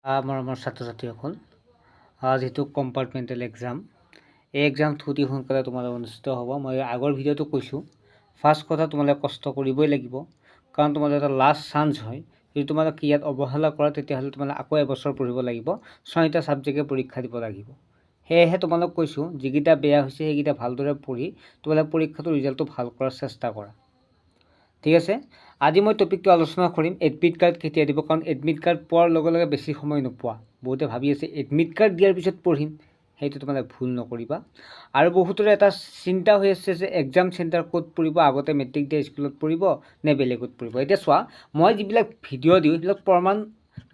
মৰমৰ ছাত্ৰ ছাত্ৰীসকল, যিটো কম্পাৰ্টমেণ্টেল এক্সাম, এই এক্সামটো অতি সোনকালে তোমালোক অনুষ্ঠিত হ'ব। মই আগৰ ভিডিঅ'টো কৈছোঁ, ফাৰ্ষ্ট কথা তোমালোকে কষ্ট কৰিবই লাগিব, কাৰণ তোমালোকৰ এটা লাষ্ট চান্স হয়। যদি তোমালোকে ইয়াত অৱহেলা কৰা তেতিয়াহ'লে তোমালোকে আকৌ এবছৰ পঢ়িব লাগিব, 6টা ছাবজেক্টে পৰীক্ষা দিব লাগিব। সেয়েহে তোমালোক কৈছোঁ, যিকেইটা বেয়া হৈছে সেইকেইটা ভালদৰে পঢ়ি তোমালোকে পৰীক্ষাটোৰ ৰিজাল্টটো ভাল কৰাৰ চেষ্টা কৰা। ঠিক আছে, আজি মই টপিকটো আলোচনা কৰিম এডমিট কাৰ্ড কেতিয়া দিব, কাৰণ এডমিট কাৰ্ড পোৱাৰ লগে লগে বেছি সময় নোপোৱা। বহুতে ভাবি আছে এডমিট কাৰ্ড দিয়াৰ পিছত পঢ়িম, সেইটো তোমালোকে ভুল নকৰিবা। আৰু বহুতৰে এটা চিন্তা হৈ আছে যে এক্সাম চেণ্টাৰ ক'ত পৰিব, আগতে মেট্ৰিক দিয়া স্কুলত পৰিব নে বেলেগত পৰিব। এতিয়া চোৱা, মই যিবিলাক ভিডিঅ' দিওঁ সেইবিলাক প্ৰমাণ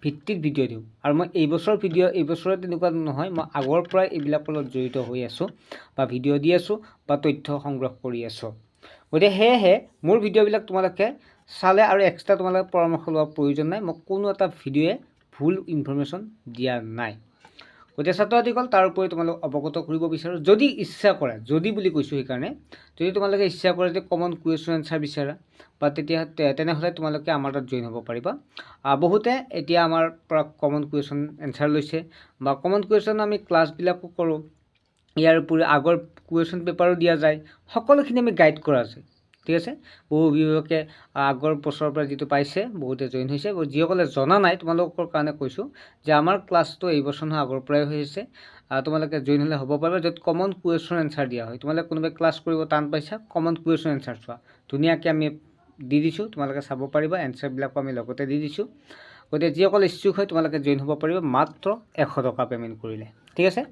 ভিত্তিত ভিডিঅ' দিওঁ, আৰু মই এইবছৰত তেনেকুৱা নহয়, মই আগৰ পৰাই এইবিলাকৰ লগত জড়িত হৈ আছোঁ বা ভিডিঅ' দি আছোঁ বা তথ্য সংগ্ৰহ কৰি আছোঁ। গতিকে সেয়েহে মোৰ ভিডিঅ'বিলাক তোমালোকে চালে আৰু এক্সট্ৰা তোমালোকে পৰামৰ্শ লোৱাৰ প্ৰয়োজন নাই। মই কোনো এটা ভিডিঅ'য়ে ভুল ইনফৰমেশ্যন দিয়া নাই। গতিকে ছাত্ৰ ছাত্ৰীসকল, তাৰ উপৰি তোমালোক অৱগত কৰিব বিচাৰোঁ, যদি ইচ্ছা কৰে, যদি বুলি কৈছোঁ সেইকাৰণে, যদি তোমালোকে ইচ্ছা কৰে যে কমন কুৱেশ্যন এনচাৰ বিচাৰা বা তেনেহ'লে তোমালোকে আমাৰ তাত জইন হ'ব পাৰিবা। বহুতে এতিয়া আমাৰ পৰা কমন কুৱেশ্যন এনচাৰ লৈছে বা কমন কুৱেশ্যন আমি ক্লাছবিলাকো কৰোঁ। ইয়াৰ উপৰি আগৰ কুৱেশ্যন পেপাৰো দিয়া যায়, সকলোখিনি আমি গাইড কৰা যায়। ঠিক আছে, বহু অভিভাৱকে আগৰ বছৰৰ পৰা যিটো পাইছে বহুতে জইন হৈছে। যিসকলে জনা নাই তোমালোকৰ কাৰণে কৈছোঁ যে আমাৰ ক্লাছটো এইবছৰ নহয় আগৰ পৰাই হৈ আছে, তোমালোকে জইন হ'লে হ'ব পাৰিবা, য'ত কমন কুৱেশ্যন এনচাৰ দিয়া হয়। তোমালোকে কোনোবাই ক্লাছ কৰিব টান পাইছা, কমন কুৱেশ্যন এনচাৰ চোৱা, ধুনীয়াকৈ আমি দি দিছোঁ, তোমালোকে চাব পাৰিবা, এনচাৰবিলাকো আমি লগতে দি দিছোঁ। গতিকে যিসকল ইচ্ছুক হয় তোমালোকে জইন হ'ব পাৰিবা মাত্ৰ 100 টকা পে'মেণ্ট কৰিলে। ঠিক আছে,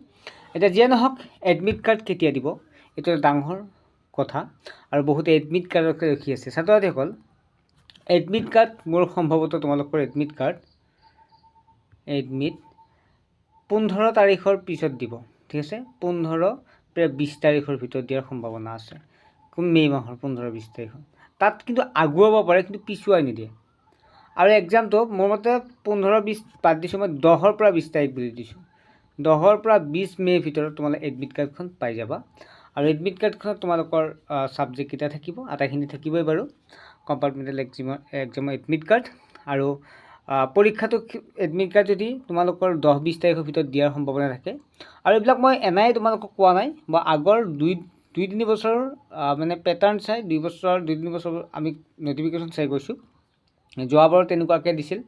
এতিয়া যিয়ে নহওক এডমিট কাৰ্ড কেতিয়া দিব, এইটো ডাঙৰ কথা, আৰু বহুতে এডমিট কাৰ্ডকে ৰখি আছে। ছাত্ৰ ছাত্ৰীসকল, এডমিট কাৰ্ড মোৰ সম্ভৱতঃ তোমালোকৰ এডমিট 15 তাৰিখৰ পিছত দিব। ঠিক আছে, 15 প্ৰায় 20 তাৰিখৰ ভিতৰত দিয়াৰ সম্ভাৱনা আছে, মে' মাহৰ 15-20 তাৰিখত। তাত কিন্তু আগুৱাব পাৰে, কিন্তু পিছুৱাই নিদিয়ে। আৰু এক্সামটো মোৰ মতে 15-20 বাদ দিছোঁ, মই 10 পৰা 20 তাৰিখ বুলি দিছোঁ। 10 পৰা 20 মে'ৰ ভিতৰত তোমালোকে এডমিট কাৰ্ডখন পাই যাবা। আৰু এডমিট কাৰ্ডখনত তোমালোকৰ ছাবজেক্টকেইটা থাকিব, আটাইখিনি থাকিবই বাৰু, কম্পাৰ্টমেণ্টেল এক্সামৰ এডমিট কাৰ্ড। আৰু পৰীক্ষাটো এডমিট কাৰ্ড যদি তোমালোকৰ 10-20 তাৰিখৰ ভিতৰত দিয়াৰ সম্ভাৱনা থাকে। আৰু এইবিলাক মই এনাই তোমালোকক কোৱা নাই, মই আগৰ 2-3 বছৰৰ মানে পেটাৰ্ণ চাই 2-3 বছৰ আমি নটিফিকেশ্যন চাই গৈছোঁ। যোৱাবাৰ তেনেকুৱাকৈ দিছিল,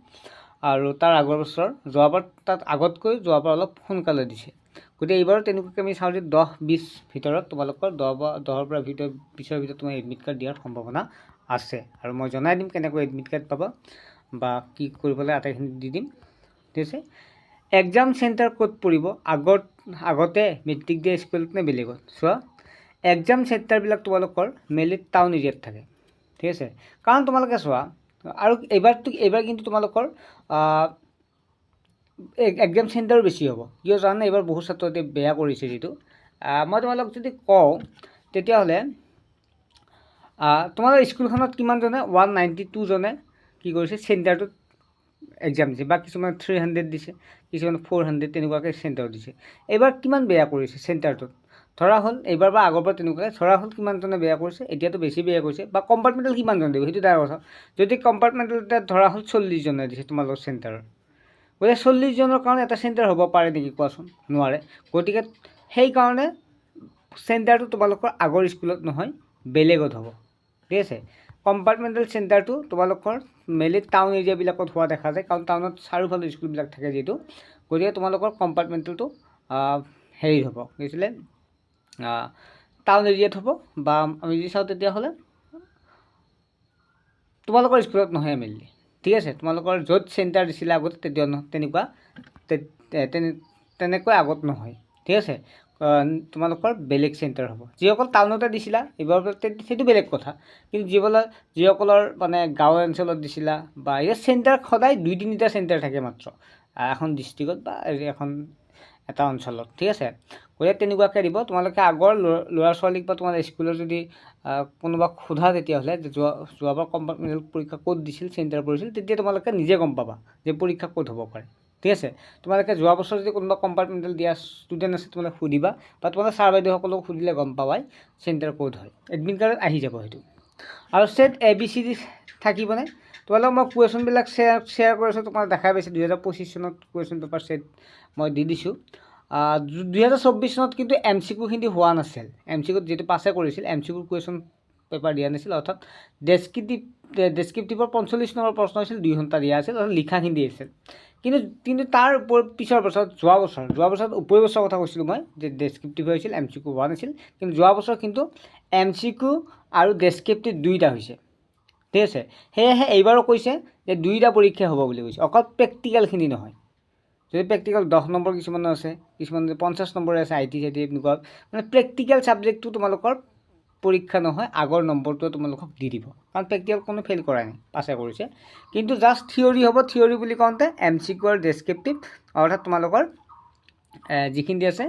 আৰু তাৰ আগৰ বছৰ যোৱাবাৰ তাত আগতকৈ যোৱাবাৰ অলপ সোনকালে দিছে। গতিকে এইবাৰো তেনেকুৱাকৈ আমি চাওঁ যে 10-20 ভিতৰত তোমালোকৰ 10 পৰা 20ৰ ভিতৰত তোমাৰ এডমিট কাৰ্ড দিয়াৰ সম্ভাৱনা আছে। আৰু মই জনাই দিম কেনেকৈ এডমিট কাৰ্ড পাবা বা কি কৰিব লাগে, আটাইখিনি দি দিম। ঠিক আছে, এক্সাম চেণ্টাৰ ক'ত পৰিব, আগতে মেট্ৰিক দিয়া স্কুলত নে বেলেগত? চোৱা, এক্সাম চেণ্টাৰবিলাক তোমালোকৰ মেইনলি টাউন এৰিয়াত থাকে। ঠিক আছে, কাৰণ তোমালোকে চোৱা, আৰু এইবাৰ কিন্তু তোমালোকৰ এক্সাম চেণ্টাৰো বেছি হ'ব। কিয় জানে, এইবাৰ বহু ছাত্ৰ ছাত্ৰীয়ে বেয়া কৰিছে যিটো। মই তোমালোক যদি কওঁ তেতিয়াহ'লে তোমালোকৰ স্কুলখনত কিমানজনে 192 জনে কি কৰিছে, চেণ্টাৰটোত এক্সাম দিছে, বা কিছুমান 300 দিছে, কিছুমান 400 তেনেকুৱাকৈ চেণ্টাৰ দিছে। এইবাৰ কিমান বেয়া কৰিছে চেণ্টাৰটোত, ধৰা হ'ল এইবাৰ বা আগৰ পৰা তেনেকুৱাকৈ ধৰা হ'ল কিমানজনে বেয়া কৰিছে, এতিয়াতো বেছি বেয়া কৰিছে। বা কম্পাৰ্টমেণ্টেল কিমানজন দিব সেইটো ডাঙৰ কথা। যদি কম্পাৰ্টমেণ্টেলতে ধৰা হ'ল 40 জনে দিছে তোমালোকৰ চেণ্টাৰৰ, গতিকে 40 জনৰ কাৰণে এটা চেণ্টাৰ হ'ব পাৰে নেকি কোৱাচোন? নোৱাৰে। গতিকে সেইকাৰণে চেণ্টাৰটো তোমালোকৰ আগৰ স্কুলত নহয়, বেলেগত হ'ব। ঠিক আছে, কম্পাৰ্টমেণ্টেল চেণ্টাৰটো তোমালোকৰ মেইনলি টাউন এৰিয়াবিলাকত হোৱা দেখা যায়, কাৰণ টাউনত চাৰিওফালে স্কুলবিলাক থাকে যিহেতু। গতিকে তোমালোকৰ কম্পাৰ্টমেণ্টেলটো হেৰিত হ'ব, কি হৈছিলে, টাউন এৰিয়াত হ'ব। বা আমি যদি চাওঁ তেতিয়াহ'লে তোমালোকৰ স্কুলত নহয় মেইনলি। ঠিক আছে, তোমালোকৰ য'ত চেণ্টাৰ দিছিলে আগতে তেনেকৈ আগত নহয়। ঠিক আছে, তোমালোকৰ বেলেগ চেণ্টাৰ হ'ব। যিসকল টাউনতে দিছিলা এইবাৰ সেইটো বেলেগ কথা, কিন্তু যিসকলৰ মানে গাঁও অঞ্চলত দিছিলা, বা ইয়াৰ চেণ্টাৰ সদায় 2-3টা চেণ্টাৰ থাকে মাত্ৰ এখন ডিষ্ট্ৰিক্টত বা এটা অঞ্চলত। ঠিক আছে, গতিকে তেনেকুৱাকৈ দিব। তোমালোকে আগৰ ল'ৰা ছোৱালীক বা তোমাৰ স্কুলৰ যদি কোনোবাক সোধা তেতিয়াহ'লে যোৱাবাৰ কম্পাৰ্টমেণ্টেল পৰীক্ষা ক'ত দিছিল, চেণ্টাৰ পৰিছিল, তেতিয়া তোমালোকে নিজে গম পাবা যে পৰীক্ষা ক'ত হ'ব পাৰে। ঠিক আছে, তোমালোকে যোৱা বছৰ যদি কোনোবা কম্পাৰ্টমেণ্টেল দিয়া ষ্টুডেণ্ট আছে তোমালোকে সুধিবা, বা তোমালোকে ছাৰ বাইদেউসকলক সুধিলে গম পাবাই চেণ্টাৰ ক'ত হয়, এডমিট কাৰ্ডত আহি যাব সেইটো। আৰু ছেট ABCD থাকিবনে? তোমালোকক মই কুৱেশ্যনবিলাক শ্বেয়াৰ কৰিছোঁ, তোমালোকে দেখাই পাইছে 2025 চনত কুৱেশ্যন পেপাৰ ছেট মই দি দিছোঁ। 2024 চনত কিন্তু MCQখিনি হোৱা নাছিল। MCQত যিটো পাছে কৰিছিল MCQৰ কুৱেশ্যন পেপাৰ দিয়া নাছিল, অৰ্থাৎ ডেছক্ৰিপটিভৰ 45 নম্বৰ প্ৰশ্ন হৈছিল, 2 ঘণ্টা দিয়া আছিল, অৰ্থাৎ লিখাখিনি আছিল। কিন্তু তাৰ পিছৰ বছৰত যোৱা বছৰত উপৰি বছৰৰ কথা কৈছিলোঁ মই, যে ডেছক্ৰিপটিভ হৈছিল, MCQ হোৱা নাছিল। কিন্তু যোৱা বছৰ কিন্তু MCQ আৰু ডেছক্ৰিপটিভ দুইটা হৈছে, ঠিক আছে। সেয়েহে এইবাৰো কৈছে যে 2টা পৰীক্ষা হ'ব বুলি কৈছে, অকল প্ৰেক্টিকেলখিনি নহয়। যদি প্ৰেক্টিকেল 10 নম্বৰ কিছুমানৰ আছে, কিছুমান 50 নম্বৰে আছে, IT এনেকুৱা, মানে প্ৰেক্টিকেল ছাবজেক্টটো তোমালোকৰ পৰীক্ষা নহয়, আগৰ নম্বৰটোৱে তোমালোকক দি দিব, কাৰণ প্ৰেক্টিকেল কোনো ফেইল কৰাই নাই, পাছে কৰিছে। কিন্তু জাষ্ট থিয়ৰী হ'ব, থিয়ৰী বুলি কওঁতে MCQ আৰু ডেছক্ৰিপটিভ, অৰ্থাৎ তোমালোকৰ যিখিনি আছে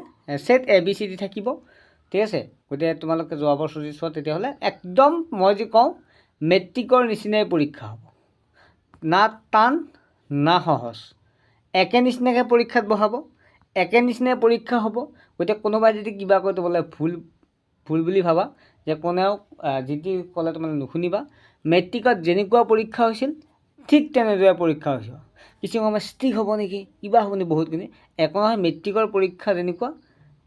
ছেট ABCD থাকিব, ঠিক আছে। গতিকে তোমালোকে যোৱা বছৰ যদি চোৱা তেতিয়াহ'লে একদম মই যি কওঁ মেট্ৰিকৰ নিচিনাই পৰীক্ষা হ'ব, না টান না সহজ, একে নিচিনাকৈ পৰীক্ষাত বহাব, একে নিচিনাই পৰীক্ষা হ'ব। গতিকে কোনোবাই যদি কিবা কয় তোমালোকে ভুল বুলি ভাবা, যে কোনেও যিটি ক'লে তোমালোকে নুশুনিবা। মেট্ৰিকত যেনেকুৱা পৰীক্ষা হৈছিল ঠিক তেনেদৰে পৰীক্ষা হৈছিল। কিছু সময় ষ্ট্ৰিক হ'ব নেকি, কিবা হ'ব নেকি, বহুতখিনি একো নহয়, মেট্ৰিকৰ পৰীক্ষা যেনেকুৱা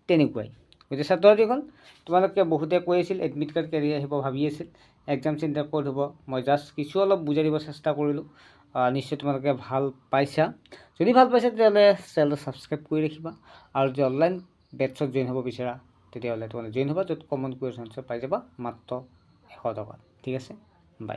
তেনেকুৱাই। গতিকে ছাত্ৰছাত্ৰীসকল, তোমালোকে বহুতে কৈ আছিল এডমিট কাৰ্ড কেৰি আহিব, ভাবি আছিল এক্সাম চেণ্টাৰ ক'ত হ'ব। মই জাষ্ট কিছু অলপ বুজাই দিব চেষ্টা কৰিলোঁ, নিশ্চয় তোমালোকে ভাল পাইছা। যদি ভাল পাইছা তেতিয়াহ'লে চেনেলটো ছাবস্ক্ৰাইব কৰি ৰাখিবা, আৰু যদি অনলাইন বেটছত জইন হ'ব বিচাৰা তেতিয়াহ'লে তোমালোকে জইন হ'বা, য'ত কমন কুৱেশ্যন পাই যাবা মাত্ৰ 100 টকাত, ঠিক আছে।